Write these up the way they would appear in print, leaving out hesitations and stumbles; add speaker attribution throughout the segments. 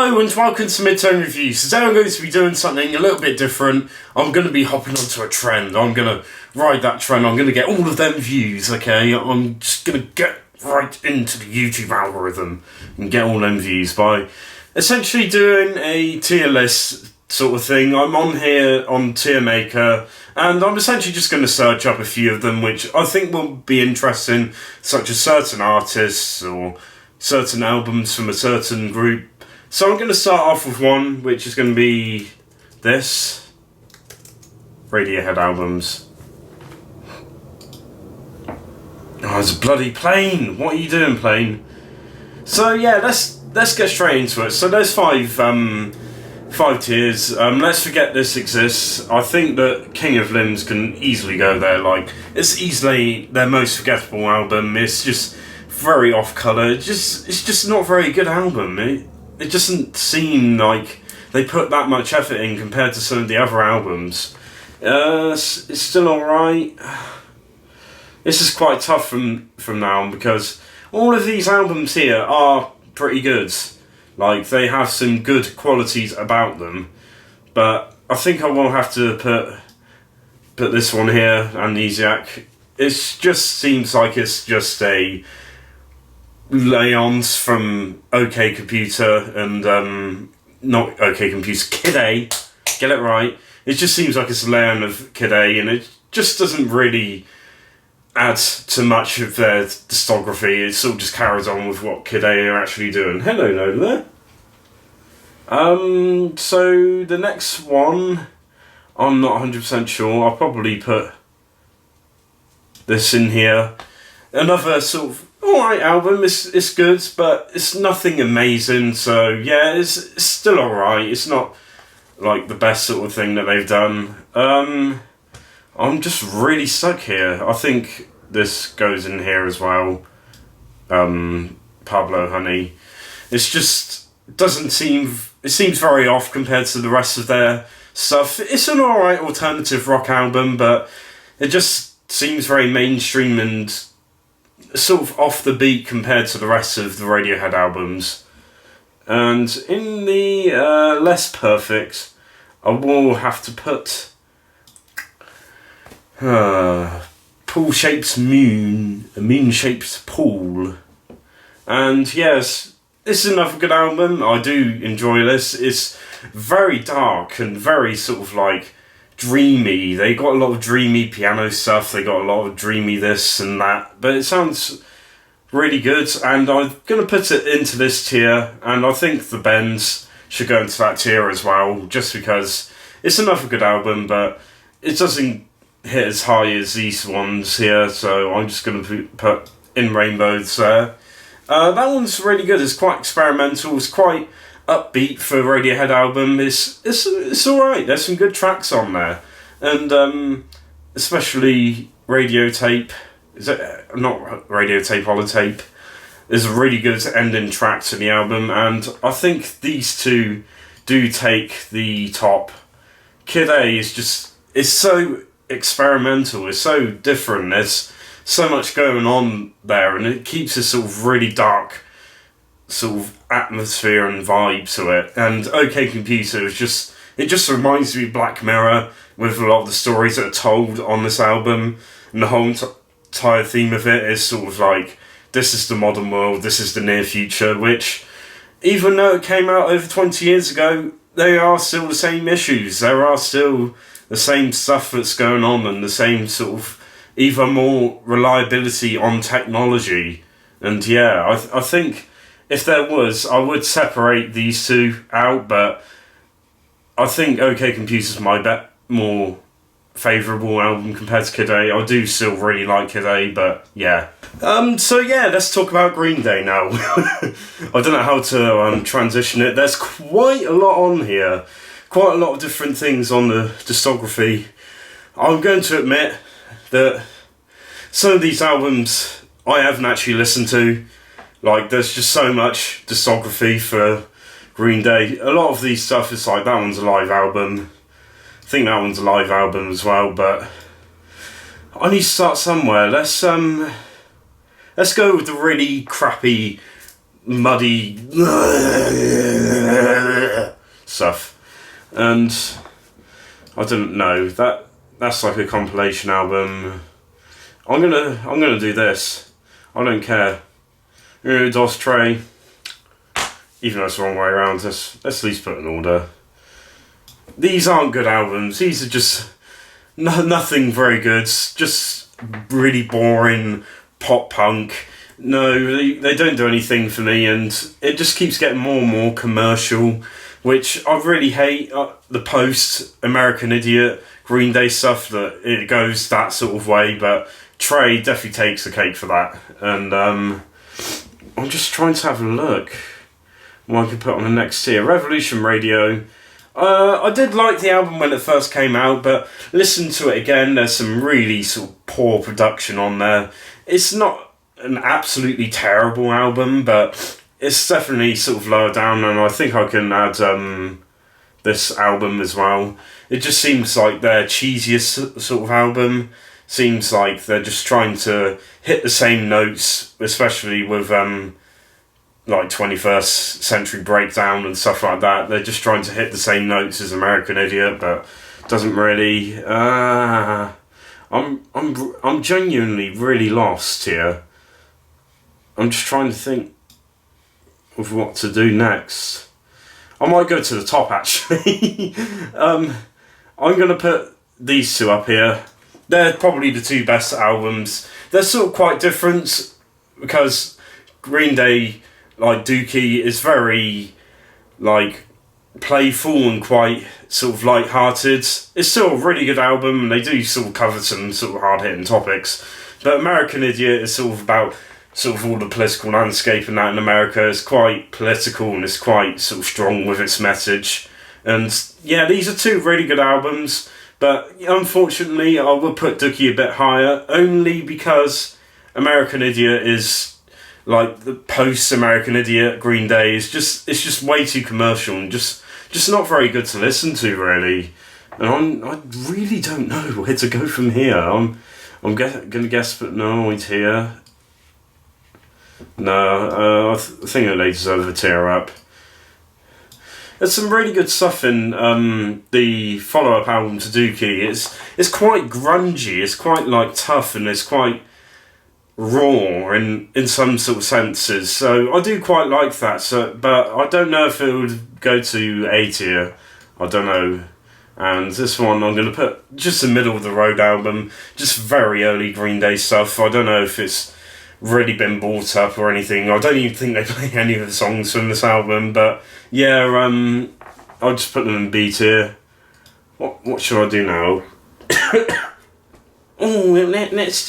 Speaker 1: Hello and welcome to Midtone Reviews. Today I'm going to be doing something a little bit different. I'm going to be hopping onto a trend. I'm going to ride that trend. I'm going to get all of them views, okay? I'm just going to get right into the YouTube algorithm and get all them views by essentially doing a tier list sort of thing. I'm on here on Tier Maker and I'm essentially just going to search up a few of them which I think will be interesting, such as certain artists or certain albums from a certain group. So I'm going to start off with one, which is going to be this. Radiohead albums. Oh, there's a bloody plane! What are you doing, plane? So yeah, let's get straight into it. So there's five tiers. Let's forget this exists. I think that King of Limbs can easily go there. Like, it's easily their most forgettable album. It's just very off-colour. It's just not a very good album. It doesn't seem like they put that much effort in compared to some of the other albums. It's still alright. This is quite tough from now on because all of these albums here are pretty good. Like, they have some good qualities about them. But I think I will have to put this one here, Amnesiac. It just seems like it's just a Leon's from OK Computer and not OK Computer, Kid A, get it right. It just seems like it's a Leon of Kid A, and it just doesn't really add to much of their discography. It sort of just carries on with what Kid A are actually doing. Hello, Nola. So the next one, I'm not 100% sure. I'll probably put this in here. Another sort of alright album. It's good, but it's nothing amazing. So yeah, it's still alright. It's not like the best sort of thing that they've done. I'm just really stuck here. I think this goes in here as well. Pablo Honey. It's just doesn't seem. It seems very off compared to the rest of their stuff. It's an alright alternative rock album, but it just seems very mainstream and sort of off the beat compared to the rest of the Radiohead albums. And in the less perfect, I will have to put Pool Shaped Moon, a Moon Shaped Pool. And yes, this is another good album. I do enjoy this. It's very dark and very sort of like dreamy. They got a lot of dreamy piano stuff. They got a lot of dreamy this and that. But it sounds really good. And I'm going to put it into this tier. And I think The Bends should go into that tier as well. Just because it's another good album. But it doesn't hit as high as these ones here. So I'm just going to put In Rainbows there. That one's really good. It's quite experimental. It's quite upbeat for a Radiohead album. It's alright. There's some good tracks on there, and especially Radiotape. Is it not Radiotape? Holotape is a really good ending track to the album, and I think these two do take the top. Kid A is so experimental. It's so different. There's so much going on there, and it keeps a sort of really dark sort of atmosphere and vibe to it. And OK Computer is just reminds me of Black Mirror with a lot of the stories that are told on this album, and the whole entire theme of it is sort of like, this is the modern world, this is the near future, which, even though it came out over 20 years ago, they are still the same issues. There are still the same stuff that's going on, and the same sort of even more reliability on technology. And yeah, I think if there was, I would separate these two out, but I think OK Computer's my more favourable album compared to Kid A. I do still really like Kid A, but yeah. So yeah, let's talk about Green Day now. I don't know how to transition it. There's quite a lot on here. Quite a lot of different things on the discography. I'm going to admit that some of these albums I haven't actually listened to. Like, there's just so much discography for Green Day. A lot of these stuff is like, that one's a live album. I think that one's a live album as well, but I need to start somewhere. Let's go with the really crappy, muddy stuff. And I don't know, that's like a compilation album. I'm gonna do this. I don't care. Dos Trey. Even though it's the wrong way around, let's at least put an order. These aren't good albums. These are just nothing very good. Just really boring pop punk. No, they don't do anything for me, and it just keeps getting more and more commercial, which I really hate. The post-American Idiot, Green Day stuff, that it goes that sort of way, but Trey definitely takes the cake for that. And I'm just trying to have a look what I can put on the next tier. Revolution Radio. I did like the album when it first came out, but listen to it again, there's some really sort of poor production on there. It's not an absolutely terrible album, but it's definitely sort of lower down, and I think I can add this album as well. It just seems like their cheesiest sort of album. Seems like they're just trying to hit the same notes, especially with like 21st Century Breakdown and stuff like that. They're just trying to hit the same notes as American Idiot, but doesn't really. I'm genuinely really lost here. I'm just trying to think of what to do next. I might go to the top, actually. I'm going to put these two up here. They're probably the two best albums. They're sort of quite different, because Green Day, like Dookie, is very like playful and quite sort of light-hearted. It's still a really good album, and they do sort of cover some sort of hard-hitting topics. But American Idiot is sort of about sort of all the political landscape and that in America. It's quite political and it's quite sort of strong with its message. And yeah, these are two really good albums, but unfortunately I would put Dookie a bit higher, only because American Idiot is like the post-American Idiot. Green Day is just, it's just way too commercial and just not very good to listen to, really. And I really don't know where to go from here. I'm gonna guess, but no, it's here. No, I think they deserve a tear up. There's some really good stuff in the follow-up album to Dookie. It's quite grungy, it's quite like tough, and it's quite raw in some sort of senses. So I do quite like that. So, but I don't know if it would go to A tier. I don't know. And this one I'm going to put just the middle of the road album, just very early Green Day stuff. I don't know if it's really been brought up or anything. I don't even think they play any of the songs from this album, but yeah, I'll just put them in B tier. What should I do now? Let's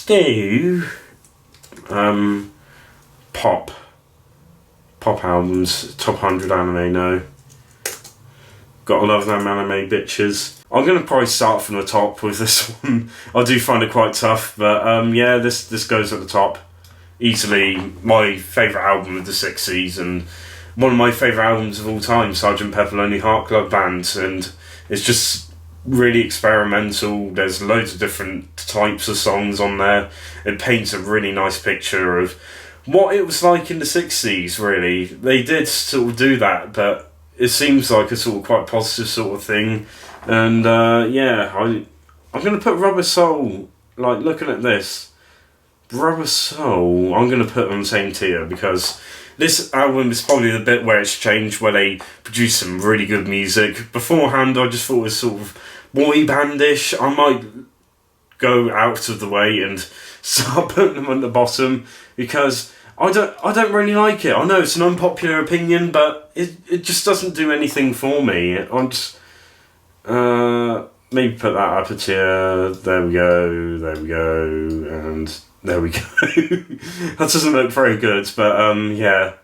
Speaker 1: do pop albums, top 100 anime. No, gotta love them anime bitches. I'm going to probably start from the top with this one. I do find it quite tough, but yeah, this goes at the top. Easily my favourite album of the 60s, and one of my favourite albums of all time, Sgt. Pepper Lonely Heart Club Band, and it's just really experimental. There's loads of different types of songs on there. It paints a really nice picture of what it was like in the 60s, really. They did sort of do that, but it seems like a sort of quite positive sort of thing. And yeah, I'm going to put Rubber Soul, like looking at this, Rubber Soul, I'm going to put on the same tier, because this album is probably the bit where it's changed, where they produced some really good music. Beforehand, I just thought it was sort of boy bandish. I might go out of the way and start putting them at the bottom, because I don't really like it. I know it's an unpopular opinion, but it just doesn't do anything for me. I'm just maybe put that up a tier. There we go, and there we go. That doesn't look very good, but yeah.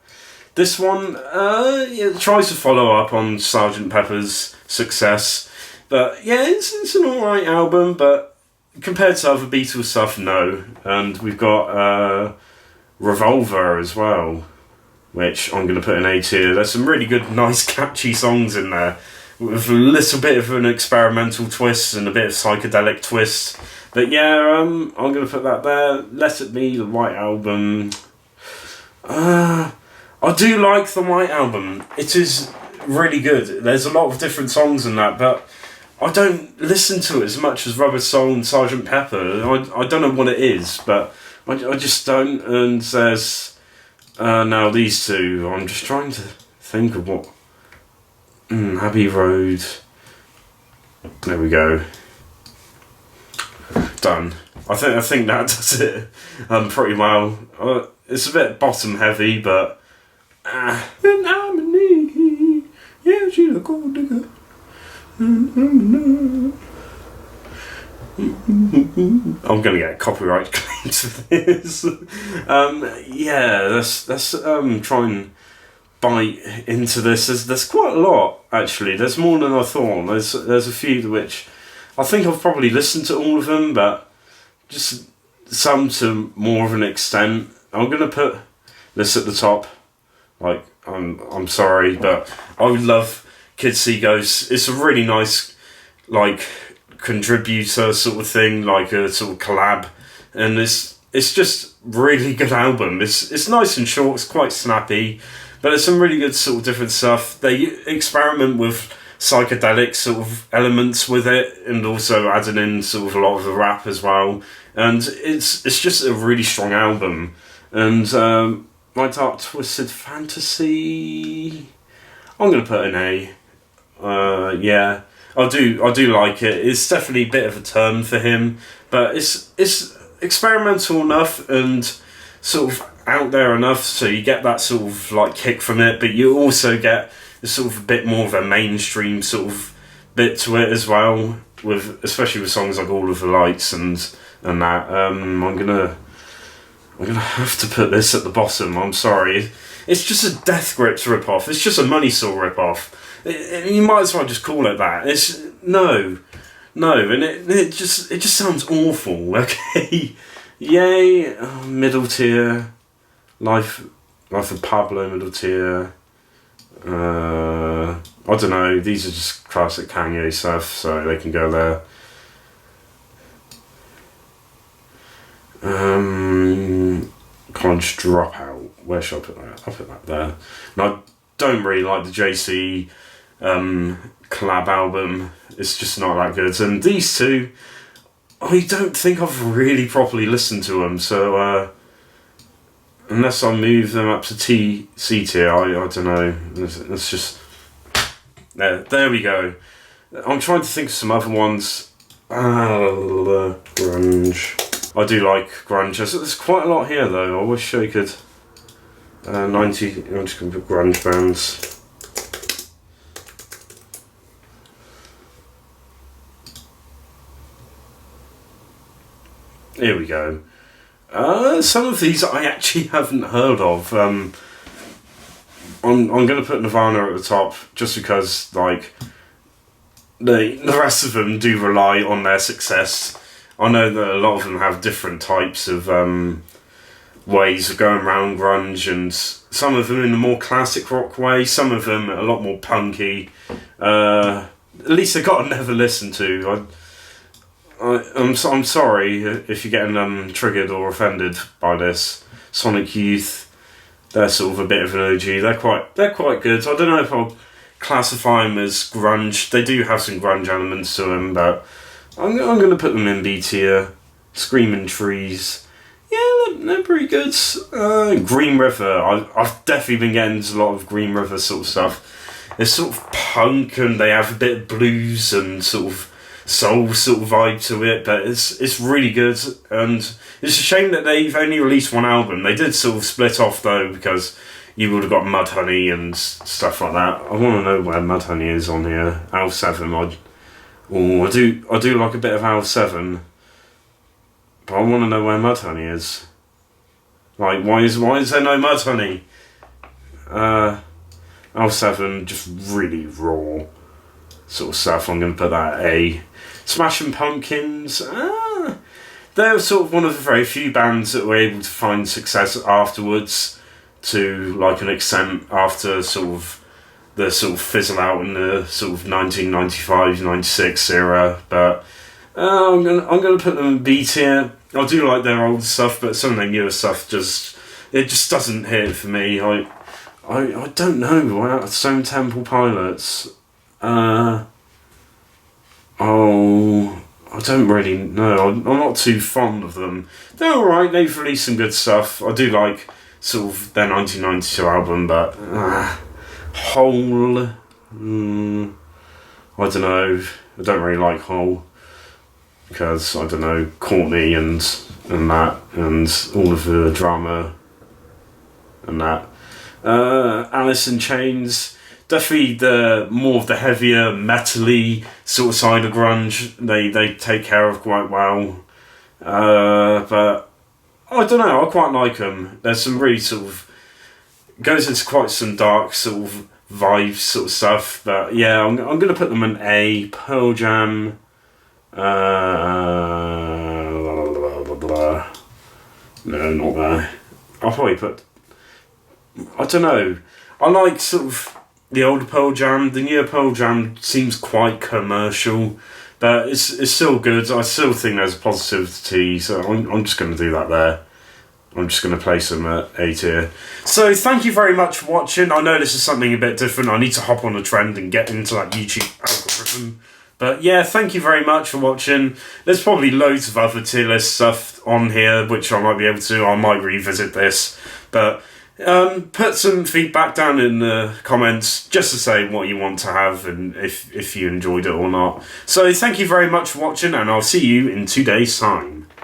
Speaker 1: This one it tries to follow up on Sgt. Pepper's success, but yeah, it's an alright album, but compared to other Beatles stuff, no. And we've got Revolver as well, which I'm going to put in A tier. There's some really good, nice, catchy songs in there, with a little bit of an experimental twist and a bit of psychedelic twist. But yeah, I'm going to put that there. Let It Be, the White Album. I do like the White Album. It is really good. There's a lot of different songs in that, but I don't listen to it as much as Rubber Soul and Sgt. Pepper. I don't know what it is, but I just don't. And there's now these two. I'm just trying to think of what. Abbey Road. There we go. Done. I think that does it pretty well. It's a bit bottom heavy, but yeah, she's a gold digger. I'm gonna get copyright claims for this. Yeah, let's try and bite into this. There's quite a lot actually. There's more than I thought. There's a few which I think I've probably listened to all of them, but just some to more of an extent. I'm gonna put this at the top. Like I'm sorry, but I would love Kids See Ghosts. It's a really nice like contributor sort of thing, like a sort of collab, and it's just really good album. It's nice and short. It's quite snappy. But there's some really good sort of different stuff. They experiment with psychedelic sort of elements with it, and also adding in sort of a lot of the rap as well. And it's just a really strong album. And My Dark Twisted Fantasy, I'm gonna put an A. Yeah, I do like it. It's definitely a bit of a turn for him, but it's experimental enough and sort of out there enough, so you get that sort of like kick from it, but you also get sort of a bit more of a mainstream sort of bit to it as well, with especially with songs like All of the Lights and that. I'm gonna have to put this at the bottom. I'm sorry. It's just a Death Grips rip-off. It's just a Money Saw rip-off. You might as well just call it that. It's no, and it just sounds awful. Okay, yay, middle tier. Life of Pablo, middle tier. I don't know. These are just classic Kanye stuff, so they can go there. College Dropout. Where should I put that? I'll put that there. And I don't really like the JC collab album. It's just not that good. And these two, I don't think I've really properly listened to them, so unless I move them up to C tier, I don't know. It's just there we go. I'm trying to think of some other ones. Grunge. I do like grunge. There's quite a lot here though. I wish I could. 90. I'm just gonna put grunge bands. Here we go. Some of these I actually haven't heard of. I'm going to put Nirvana at the top just because like the rest of them do rely on their success. I know that a lot of them have different types of ways of going around grunge, and some of them in a more classic rock way, some of them a lot more punky. At least I got to never listen to. I'm sorry if you're getting triggered or offended by this. Sonic Youth, they're sort of a bit of an OG. They're quite good. I don't know if I'll classify them as grunge. They do have some grunge elements to them, but I'm going to put them in B tier. Screaming Trees, yeah, they're pretty good. Green River, I've definitely been getting into a lot of Green River sort of stuff. It's sort of punk and they have a bit of blues and sort of soul sort of vibe to it, but it's really good, and it's a shame that they've only released one album. They did sort of split off though, because you would have got Mudhoney and stuff like that. I want to know where Mudhoney is on here. Al 7, I do like a bit of Al 7, but I want to know where Mudhoney is. Like, why is there no Mudhoney? Al 7, just really raw sort of stuff. I'm going to put that at A. Smashing Pumpkins, they're sort of one of the very few bands that were able to find success afterwards to like an extent after sort of the sort of fizzle out in the sort of 1995-96 era, but I'm gonna put them in B tier. I do like their old stuff, but some of their newer stuff just doesn't hit for me. I don't know. Wow, Stone Temple Pilots. I don't really know. I'm not too fond of them. They're alright, they've released some good stuff. I do like sort of their 1992 album, but Hole, I don't know. I don't really like Hole because, I don't know, Courtney and that, and all of the drama and that. Alice in Chains, definitely the more of the heavier, metal-y sort of side of grunge. They take care of quite well. But I don't know. I quite like them. There's some really sort of goes into quite some dark sort of vibes sort of stuff. But yeah, I'm gonna put them in A. Pearl Jam. No, not there. I'll probably put. I don't know. I like sort of the older Pearl Jam. The newer Pearl Jam seems quite commercial, but it's still good. I still think there's a positivity, so I'm just going to do that there. I'm just going to place them at A tier. So thank you very much for watching. I know this is something a bit different. I need to hop on a trend and get into that YouTube algorithm. But yeah, thank you very much for watching. There's probably loads of other tier list stuff on here, which I might be able to. I might revisit this. But put some feedback down in the comments just to say what you want to have and if you enjoyed it or not. So thank you very much for watching, and I'll see you in 2 days' time.